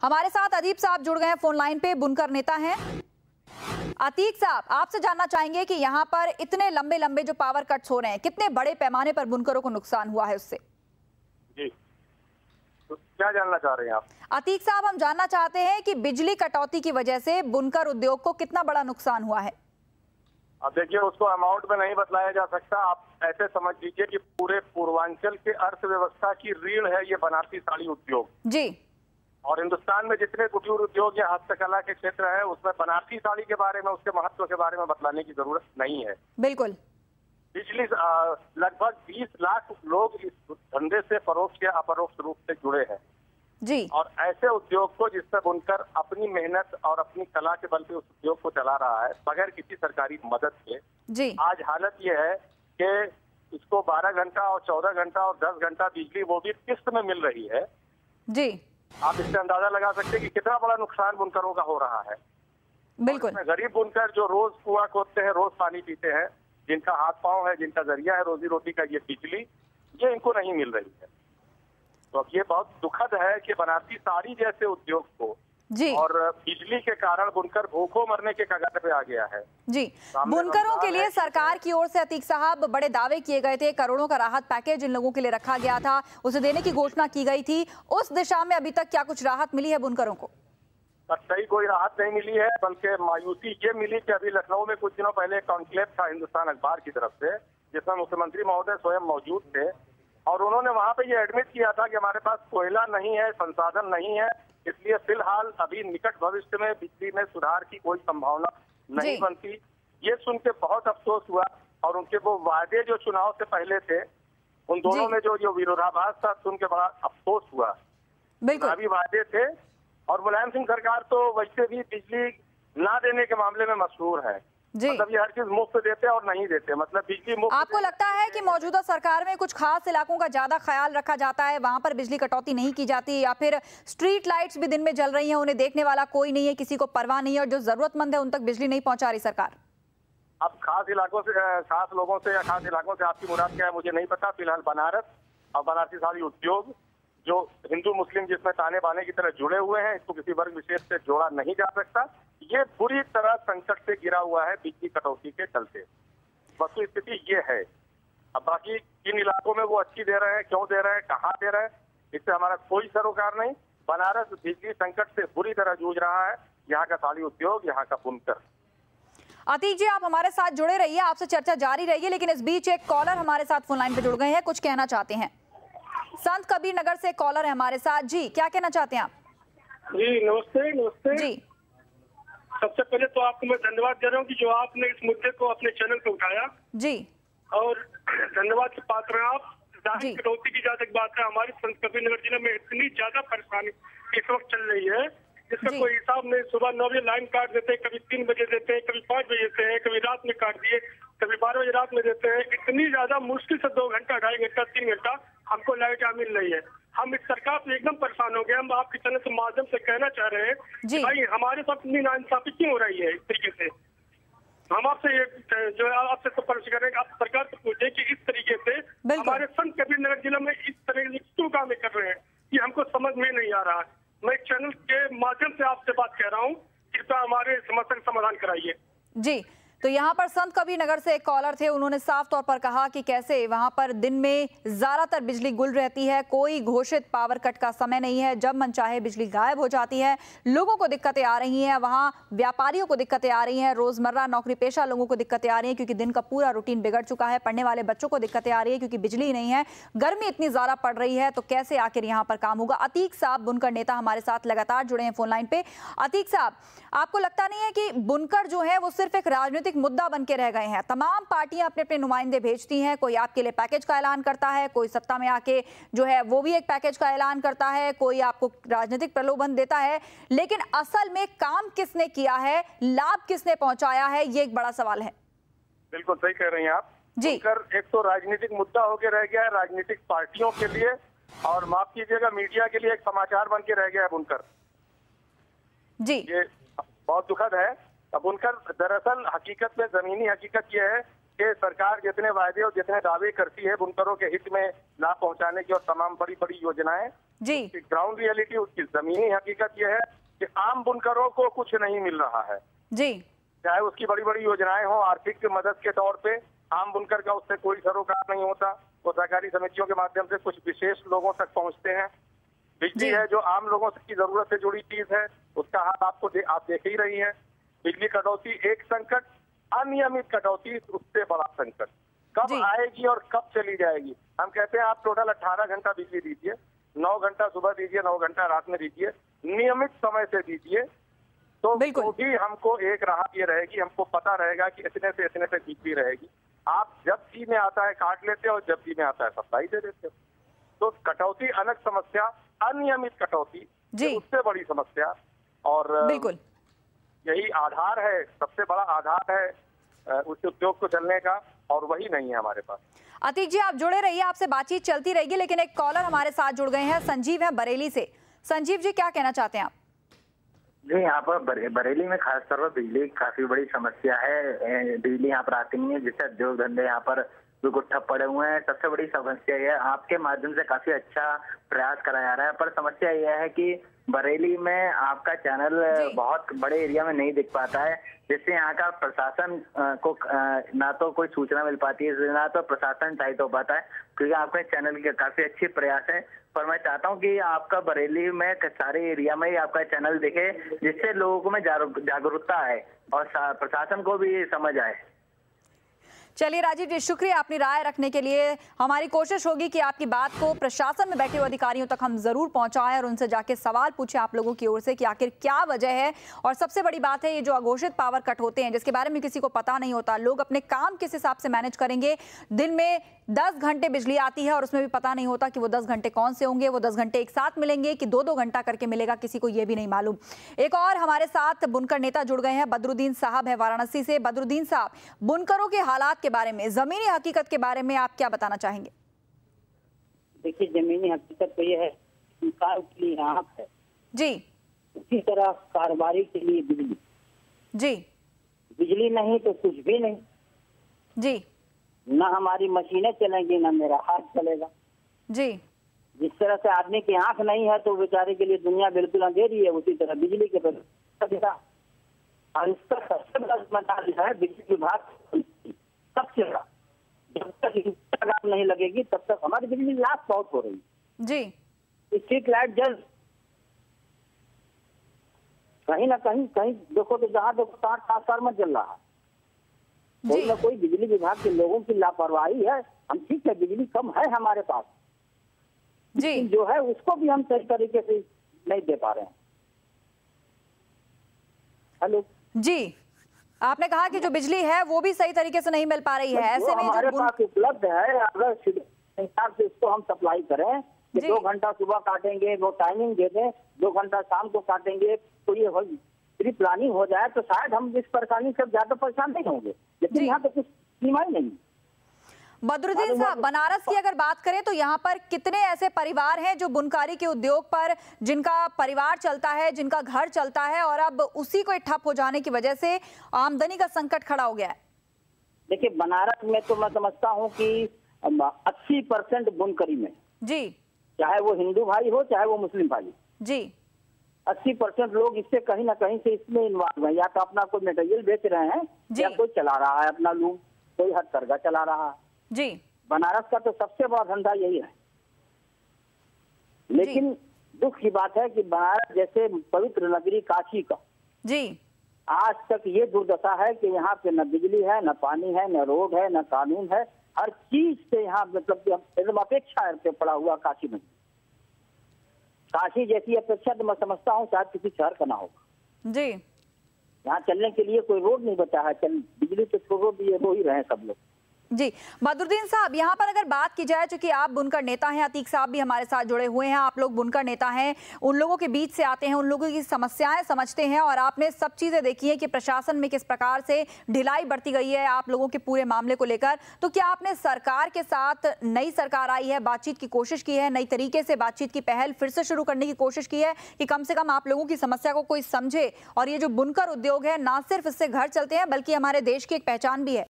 हमारे साथ अदीब साहब जुड़ गए हैं, फोन लाइन पे, बुनकर नेता हैं। अतीक साहब, आपसे जानना चाहेंगे कि यहाँ पर इतने लंबे लंबे जो पावर कट्स हो रहे हैं, कितने बड़े पैमाने पर बुनकरों को नुकसान हुआ है उससे? जी, तो क्या जानना चाह रहे हैं आप? अतीक साहब, हम जानना चाहते हैं कि बिजली कटौती की वजह से बुनकर उद्योग को कितना बड़ा नुकसान हुआ है। अब देखिए, उसको अमाउंट में नहीं बतलाया जा सकता। आप ऐसे समझ लीजिए कि पूरे पूर्वांचल के अर्थव्यवस्था की रीढ़ है ये बनारसी साड़ी उद्योग जी। और हिंदुस्तान में जितने कुटीर उद्योग या हस्तकला के क्षेत्र है उसमें बनारसी साड़ी के बारे में, उसके महत्व के बारे में बतलाने की जरूरत नहीं है। बिल्कुल। पिछली लगभग 20 लाख लोग इस धंधे से परोक्ष या अपरोक्ष रूप से जुड़े हैं जी। और ऐसे उद्योग को जिससे बुनकर अपनी मेहनत और अपनी कला के बल पे उस उद्योग को चला रहा है बगैर किसी सरकारी मदद के जी। आज हालत ये है कि इसको 12 घंटा और 14 घंटा और 10 घंटा बिजली वो भी किस्त में मिल रही है जी। आप इससे अंदाजा लगा सकते हैं कि कितना बड़ा नुकसान बुनकरों का हो रहा है। बिल्कुल। गरीब बुनकर जो रोज कुआं खोदते हैं, रोज पानी पीते हैं, जिनका हाथ पांव है, जिनका जरिया है रोजी रोटी का, ये बिजली ये इनको नहीं मिल रही है। तो अब ये बहुत दुखद है कि बनारसी साड़ी जैसे उद्योग को जी और बिजली के कारण बुनकर भूखों मरने के कगार पे आ गया है जी। बुनकरों के लिए सरकार की ओर से अतीक साहब बड़े दावे किए गए थे, करोड़ों का राहत पैकेज इन लोगों के लिए रखा गया था, उसे देने की घोषणा की गई थी। उस दिशा में अभी तक क्या कुछ राहत मिली है बुनकरों को? सही कोई राहत नहीं मिली है, बल्कि मायूसी ये मिली कि अभी लखनऊ में कुछ दिनों पहले कॉन्क्लेव था हिंदुस्तान अखबार की तरफ से, जिसमें मुख्यमंत्री महोदय स्वयं मौजूद थे और उन्होंने वहां पे ये एडमिट किया था कि हमारे पास कोयला नहीं है, संसाधन नहीं है, इसलिए फिलहाल अभी निकट भविष्य में बिजली में सुधार की कोई संभावना नहीं बनती। ये सुन के बहुत अफसोस हुआ और उनके वो वादे जो चुनाव से पहले थे उन दोनों में जो विरोधाभास था सुन के बड़ा अफसोस हुआ। चुनावी वादे थे और मुलायम सिंह सरकार तो वैसे भी बिजली ना देने के मामले में मशहूर है। मतलब ये हर चीज मुफ्त देते और नहीं देते, मतलब बिजली मुफ्त। आपको लगता है कि मौजूदा सरकार में कुछ खास इलाकों का ज्यादा ख्याल रखा जाता है, वहां पर बिजली कटौती नहीं की जाती, या फिर स्ट्रीट लाइट्स भी दिन में जल रही हैं, उन्हें देखने वाला कोई नहीं है, किसी को परवाह नहीं है और जो जरूरतमंद है उन तक बिजली नहीं पहुंचा रही सरकार? अब खास इलाकों से, खास लोगों से या खास इलाकों से आपकी मुराद क्या है मुझे नहीं पता। फिलहाल बनारस और बनारसी साड़ी उद्योग जो हिंदू मुस्लिम जिसमें ताने बाने की तरह जुड़े हुए हैं, इसको किसी वर्ग विशेष से जोड़ा नहीं जा सकता। ये बुरी तरह संकट से गिरा हुआ है बिजली कटौती के चलते। वस्तु स्थिति ये है। अब बाकी किन इलाकों में वो अच्छी दे रहे हैं, क्यों दे रहे हैं, कहाँ दे रहे हैं, इससे हमारा कोई सरोकार नहीं। बनारस बिजली संकट से बुरी तरह जूझ रहा है, यहाँ का साड़ी उद्योग, यहाँ का बुनकर। अतीक जी, आप हमारे साथ जुड़े रहिए, आपसे चर्चा जारी रहिए, लेकिन इस बीच एक कॉलर हमारे साथ फोन लाइन पे जुड़ गए हैं, कुछ कहना चाहते हैं। संत कबीर नगर से कॉलर है हमारे साथ। जी, क्या कहना चाहते हैं आप? जी नमस्ते। नमस्ते जी। सबसे पहले तो आपको मैं धन्यवाद दे रहा हूँ कि जो आपने इस मुद्दे को अपने चैनल पे उठाया जी, और धन्यवाद के पात्र हैं आप। कटौती की जहाँ तक बात है, हमारे संत कबीर नगर जिले में इतनी ज्यादा परेशानी इस वक्त चल रही है जिसका कोई हिसाब नहीं। सुबह 9 बजे लाइन काट देते हैं, कभी 3 बजे देते हैं, कभी 5 बजे देते हैं, कभी रात में काट दिए, कभी 12 बजे रात में देते हैं। इतनी ज्यादा मुश्किल से 2 घंटा, 2.5 घंटा, 3 घंटा हमको लाइट मिल रही है। हम इस सरकार से एकदम परेशान हो गए। हम आपके चैनल के माध्यम से कहना चाह रहे हैं कि भाई हमारे साथ इतनी नाइंसाफी क्यों हो रही है इस तरीके से। हम आपसे ये जो आपसे स्पष्ट करें कि आप सरकार से पूछे कि इस तरीके से हमारे संत कबीर नगर जिले में इस तरह की क्यों काम कर रहे हैं, ये हमको समझ में नहीं आ रहा है। मैं चैनल के माध्यम से आपसे बात कह रहा हूँ, कृपया हमारे समस्या का समाधान कराइए। जी, तो यहाँ पर संत कबीर नगर से एक कॉलर थे, उन्होंने साफ तौर पर कहा कि कैसे वहां पर दिन में ज्यादातर बिजली गुल रहती है, कोई घोषित पावर कट का समय नहीं है, जब मन चाहे बिजली गायब हो जाती है, लोगों को दिक्कतें आ रही हैं, वहां व्यापारियों को दिक्कतें आ रही हैं, रोजमर्रा नौकरी पेशा लोगों को दिक्कतें आ रही हैं क्योंकि दिन का पूरा रूटीन बिगड़ चुका है, पढ़ने वाले बच्चों को दिक्कतें आ रही है क्योंकि बिजली नहीं है, गर्मी इतनी ज्यादा पड़ रही है, तो कैसे आखिर यहाँ पर काम होगा? अतीक साहब बुनकर नेता हमारे साथ लगातार जुड़े हैं फोन लाइन पे। अतीक साहब, आपको लगता नहीं है कि बुनकर जो है वो सिर्फ एक राजनीतिक मुद्दा बन के रह गए हैं? तमाम पार्टियां अपने अपने नुमाइंदे भेजती हैं, कोई आपके लिए पैकेज का ऐलान करता है, कोई सत्ता में आके जो है वो भी एक पैकेज का ऐलान करता है, कोई आपको राजनीतिक प्रलोभन देता है, लेकिन असल में काम किसने किया है, लाभ किसने पहुंचाया है, ये एक बड़ा सवाल है। बिल्कुल सही कह रही हैं आप जी। एक तो राजनीतिक मुद्दा होके रह गया है राजनीतिक पार्टियों के लिए, और माफ कीजिएगा मीडिया के लिए एक समाचार बन के रह गया है बुनकर जी। ये बहुत दुखद है। अब बुनकर दरअसल हकीकत में जमीनी हकीकत यह है कि सरकार जितने वायदे और जितने दावे करती है बुनकरों के हित में लाभ पहुंचाने की और तमाम बड़ी बड़ी योजनाएं, जी ग्राउंड रियलिटी उसकी जमीनी हकीकत यह है कि आम बुनकरों को कुछ नहीं मिल रहा है। जी चाहे उसकी बड़ी बड़ी योजनाएं हो, आर्थिक मदद के तौर पे आम बुनकर का उससे कोई सरोकार नहीं होता। वो सहकारी समितियों के माध्यम से कुछ विशेष लोगों तक पहुंचते हैं। बिजली है जो आम लोगों की जरूरत से जुड़ी चीज है, उसका हाल आप देख ही रही हैं। बिजली कटौती एक संकट, अनियमित कटौती उससे बड़ा संकट। कब आएगी और कब चली जाएगी? हम कहते हैं आप टोटल 18 घंटा बिजली दीजिए, 9 घंटा सुबह दीजिए, 9 घंटा रात में दीजिए, नियमित समय से दीजिए, तो भी हमको एक राहत ये रहेगी, हमको पता रहेगा कि इतने से इतने पे बिजली रहेगी। आप जब जी में आता है काट लेते हो और जब जी में आता है सप्लाई दे देते हो। तो कटौती अलग समस्या, अनियमित कटौती उससे बड़ी समस्या। और बिल्कुल यही आधार है, सबसे बड़ा आधार है उस उद्योग को चलने का, और वही नहीं है हमारे पास। अतीक जी आप जुड़े रहिए, आपसे बातचीत चलती रहेगी, लेकिन एक कॉलर हमारे साथ जुड़ गए हैं, संजीव है बरेली से। संजीव जी क्या कहना चाहते हैं आप? जी यहाँ पर बरेली में खासतौर पर बिजली की काफी बड़ी समस्या है। बिजली यहाँ पर आती नहीं है, जिससे उद्योग धंधे यहाँ पर बिल्कुल ठप पड़े हुए हैं। सबसे बड़ी समस्या यह है, आपके माध्यम से काफी अच्छा प्रयास करा जा रहा है, पर समस्या यह है कि बरेली में आपका चैनल बहुत बड़े एरिया में नहीं दिख पाता है, जिससे यहाँ का प्रशासन को ना तो कोई सूचना मिल पाती है, ना तो प्रशासन चाहिए हो पाता है, क्योंकि आपके चैनल के काफी अच्छे प्रयास है। पर मैं चाहता हूँ कि आपका बरेली में सारे एरिया में ही आपका चैनल दिखे, जिससे लोगों में जागरूकता आए और प्रशासन को भी समझ आए। चलिए राजीव जी, शुक्रिया अपनी राय रखने के लिए। हमारी कोशिश होगी कि आपकी बात को प्रशासन में बैठे हुए अधिकारियों तक हम जरूर पहुंचाएं और उनसे जाके सवाल पूछें आप लोगों की ओर से कि आखिर क्या वजह है। और सबसे बड़ी बात है ये जो अघोषित पावर कट होते हैं, जिसके बारे में किसी को पता नहीं होता, लोग अपने काम किस हिसाब से मैनेज करेंगे। दिन में 10 घंटे बिजली आती है और उसमें भी पता नहीं होता कि वो 10 घंटे कौन से होंगे, वो 10 घंटे एक साथ मिलेंगे कि 2-2 घंटा करके मिलेगा, किसी को ये भी नहीं मालूम। एक और हमारे साथ बुनकर नेता जुड़ गए हैं, बदरुद्दीन साहब है वाराणसी से। बदरुद्दीन साहब, बुनकरों के हालात के बारे में, जमीनी हकीकत के बारे में आप क्या बताना चाहेंगे? देखिए, जमीनी हकीकत तो ये है, सरकार के लिए आंख है जी, उसी तरह कारोबारी के लिए बिजली जी। बिजली नहीं तो कुछ भी नहीं जी, ना हमारी मशीनें चलेंगी, ना मेरा हाथ चलेगा जी। जिस तरह से आदमी की आंख नहीं है तो बेचारे के लिए दुनिया बिल्कुल अंधेरी है, उसी तरह बिजली के और इसका सबसे बड़ा जिम्मेदार है बिजली विभाग। सबसे बड़ा, जब तक नहीं लगेगी तब तक हमारी बिजली लाश बहुत हो रही जी। स्ट्रीट लाइट जल कहीं ना कहीं देखो तो जहाँ देखो तहाँ ट्रांसफार्मर जल रहा है। कोई ना कोई बिजली विभाग के लोगों की लापरवाही है। हम ठीक है, बिजली कम है हमारे पास जी, जो है उसको भी हम सही तरीके से नहीं दे पा रहे हैं। हेलो जी, आपने कहा कि जो बिजली है वो भी सही तरीके से नहीं मिल पा रही है। ऐसे में हमारे पास उपलब्ध है, अगर हिसाब से इसको हम सप्लाई करें कि 2 घंटा सुबह काटेंगे, वो टाइमिंग दे दें, 2 घंटा शाम को काटेंगे, तो ये प्री प्लानिंग हो जाए तो शायद हम इस परेशानी से ज्यादा परेशान नहीं होंगे। लेकिन यहाँ तो कुछ सीमा ही नहीं। बदरुद्दीन साहब, बनारस की अगर बात करें तो यहाँ पर कितने ऐसे परिवार हैं जो बुनकारी के उद्योग पर, जिनका परिवार चलता है, जिनका घर चलता है, और अब उसी को ठप हो जाने की वजह से आमदनी का संकट खड़ा हो गया है? देखिए, बनारस में तो मैं समझता हूँ कि 80% बुनकरी में जी, चाहे वो हिंदू भाई हो चाहे वो मुस्लिम भाई जी, 80% लोग इससे कहीं ना कहीं से इसमें इन्वॉल्व है। या तो अपना कोई मटेरियल बेच रहे हैं या कोई चला रहा है अपना लूम, कोई हथकरघा चला रहा है जी। बनारस का तो सबसे बड़ा धंधा यही है। लेकिन दुख की बात है कि बनारस जैसे पवित्र नगरी काशी का जी आज तक ये दुर्दशा है कि यहाँ पे न बिजली है, न पानी है, न रोड है, न कानून है। हर चीज से यहाँ मतलब एकदम अपेक्षा पे पड़ा हुआ काशी में। काशी जैसी अपेक्षा तो मैं समझता हूँ शायद किसी शहर का ना होगा जी। यहाँ चलने के लिए कोई रोड नहीं बचा है, बिजली के थ्रू रोड दिए वो ही रहे सब लोग जी। बदरुद्दीन साहब, यहाँ पर अगर बात की जाए, चूंकि आप बुनकर नेता हैं, अतीक साहब भी हमारे साथ जुड़े हुए हैं, आप लोग बुनकर नेता हैं, उन लोगों के बीच से आते हैं, उन लोगों की समस्याएं समझते हैं, और आपने सब चीजें देखी हैं कि प्रशासन में किस प्रकार से ढिलाई बरती गई है आप लोगों के पूरे मामले को लेकर। तो क्या आपने सरकार के साथ, नई सरकार आई है, बातचीत की कोशिश की है, नई तरीके से बातचीत की पहल फिर से शुरू करने की कोशिश की है कि कम से कम आप लोगों की समस्या को कोई समझे? और ये जो बुनकर उद्योग है, ना सिर्फ इससे घर चलते हैं बल्कि हमारे देश की एक पहचान भी है।